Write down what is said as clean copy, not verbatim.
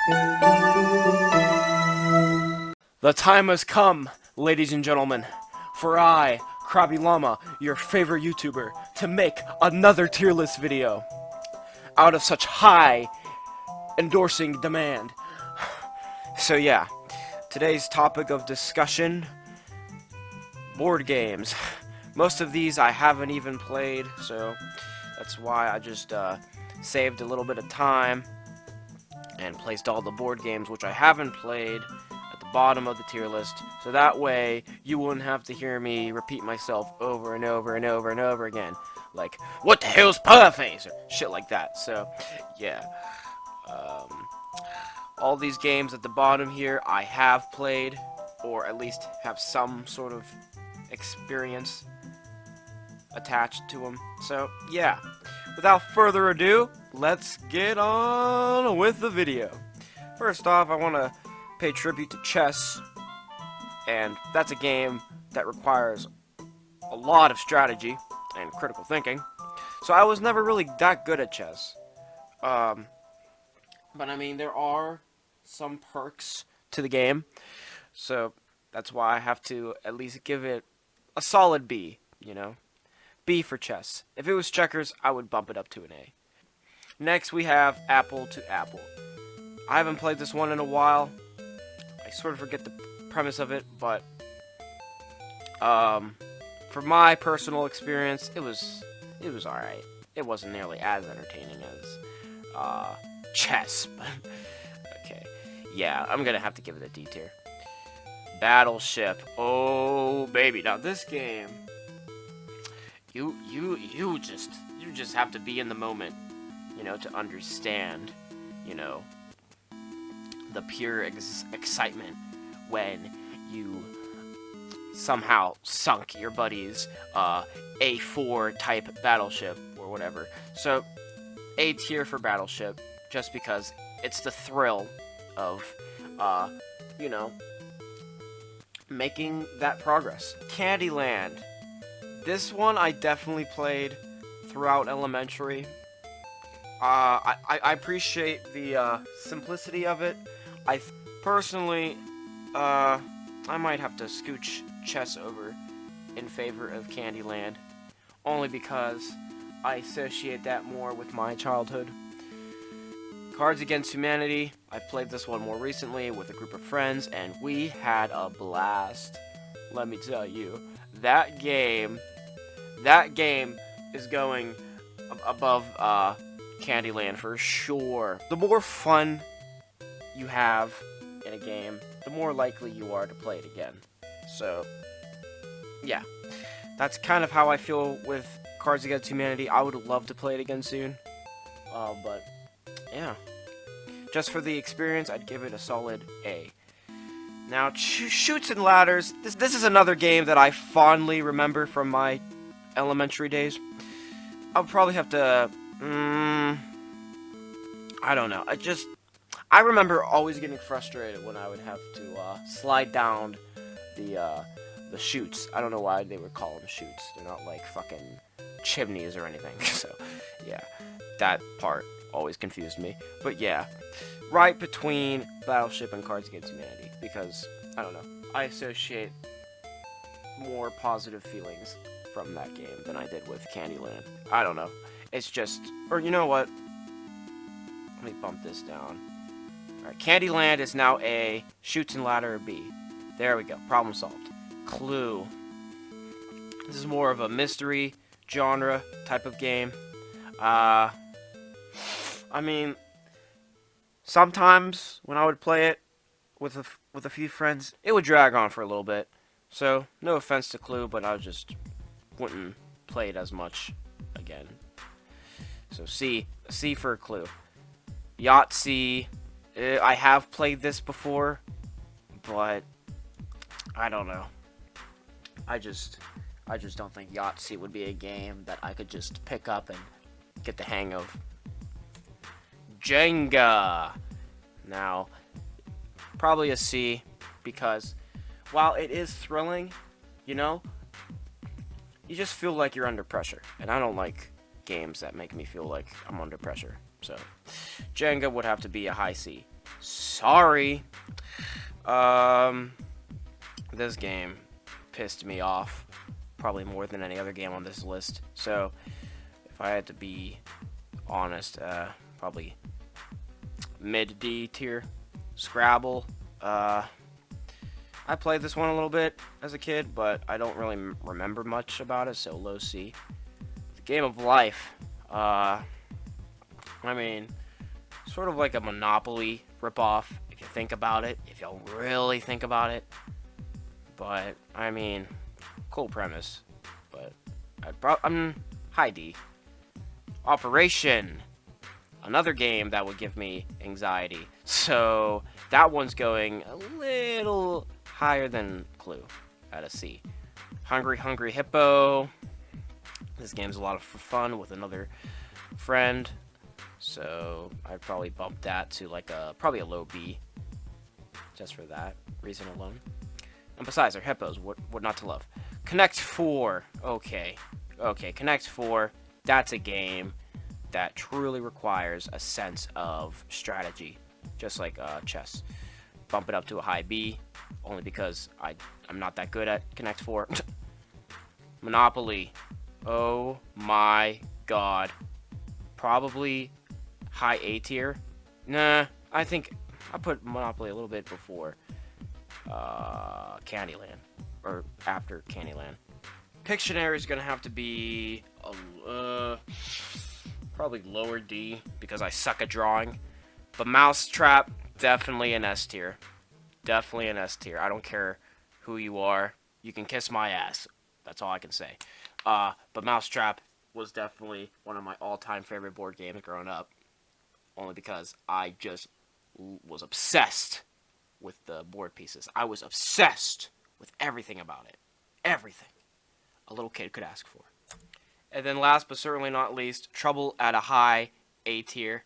The time has come, ladies and gentlemen, for I, KrabbyLama, your favorite YouTuber, to make another tier list video out of such high endorsing demand. So yeah, today's topic of discussion, board games. Most of these I haven't even played, so that's why I just saved a little bit of time and placed all the board games which I haven't played at the bottom of the tier list, so that way you wouldn't have to hear me repeat myself over and over and over and over again, like, what the hell's Pufface, or shit like that. So yeah, all these games at the bottom here I have played, or at least have some sort of experience attached to them. So yeah, without further ado, let's get on with the video. First off, I want to pay tribute to chess, and that's a game that requires a lot of strategy and critical thinking, so I was never really that good at chess. But I mean, there are some perks to the game, so that's why I have to at least give it a solid B, you know? B for chess. If it was checkers, I would bump it up to an A. Next, we have Apple to Apple. I haven't played this one in a while. I sort of forget the premise of it, but for my personal experience, it was alright. It wasn't nearly as entertaining as chess, but okay. Yeah, I'm gonna have to give it a D tier. Battleship. Oh baby. Now this game, you just have to be in the moment, you know, to understand, you know, the pure excitement when you somehow sunk your buddy's A4 type battleship or whatever. So A tier for Battleship, just because it's the thrill of you know, making that progress. Candyland. This one I definitely played throughout elementary. I appreciate the simplicity of it. I personally, I might have to scooch chess over in favor of Candyland, only because I associate that more with my childhood. Cards Against Humanity. I played this one more recently with a group of friends, and we had a blast. Let me tell you, that game is going above Candyland for sure. The more fun you have in a game, the more likely you are to play it again. So yeah, that's kind of how I feel with Cards Against Humanity. I would love to play it again soon, but yeah, just for the experience, I'd give it a solid A. Now, Chutes and Ladders. This is another game that I fondly remember from my elementary days. I'll probably have to, I don't know. I remember always getting frustrated when I would have to slide down the chutes. I don't know why they would call them chutes. They're not like fucking chimneys or anything. So yeah, that part always confused me. But yeah, right between Battleship and Cards Against Humanity, because I don't know, I associate more positive feelings from that game than I did with Candyland. I don't know. It's just, or you know what? Let me bump this down. Alright, Candyland is now A, Chutes and Ladder a B. There we go. Problem solved. Clue. This is more of a mystery genre type of game. I mean, sometimes when I would play it with a few friends, it would drag on for a little bit. So, no offense to Clue, but I just wouldn't play it as much again. So C for Clue. Yahtzee. I have played this before, but I don't know. I just don't think Yahtzee would be a game that I could just pick up and get the hang of. Jenga. Now, probably a C, because while it is thrilling, you know, you just feel like you're under pressure, and I don't like games that make me feel like I'm under pressure. So Jenga would have to be a high C. Sorry. This game pissed me off probably more than any other game on this list. So, if I had to be honest, probably mid D tier. Scrabble. I played this one a little bit as a kid, but I don't really remember much about it, so low C. The Game of Life. I mean, sort of like a Monopoly ripoff, if you think about it, if you really think about it. But, I mean, cool premise. But, high D. Operation. Another game that would give me anxiety. So, that one's going a little higher than Clue at a C. Hungry Hungry Hippo. This game's a lot of fun with another friend. So, I'd probably bump that to like probably a low B. Just for that reason alone. And besides, they're hippos. What not to love? Connect 4. Okay. Connect 4. That's a game that truly requires a sense of strategy. Just like chess. Bump it up to a high B. Only because I'm not that good at Connect 4. Monopoly. Oh my god. Probably high A tier. Nah, I think I put Monopoly a little bit before Candyland, or after Candyland. Pictionary is gonna have to be probably lower D because I suck at drawing. But Mousetrap, definitely an S tier. Definitely an S tier. I don't care who you are. You can kiss my ass. That's all I can say. But Mousetrap was definitely one of my all-time favorite board games growing up. Only because I just was obsessed with the board pieces. I was obsessed with everything about it. Everything a little kid could ask for. And then last but certainly not least, Trouble at a high A tier.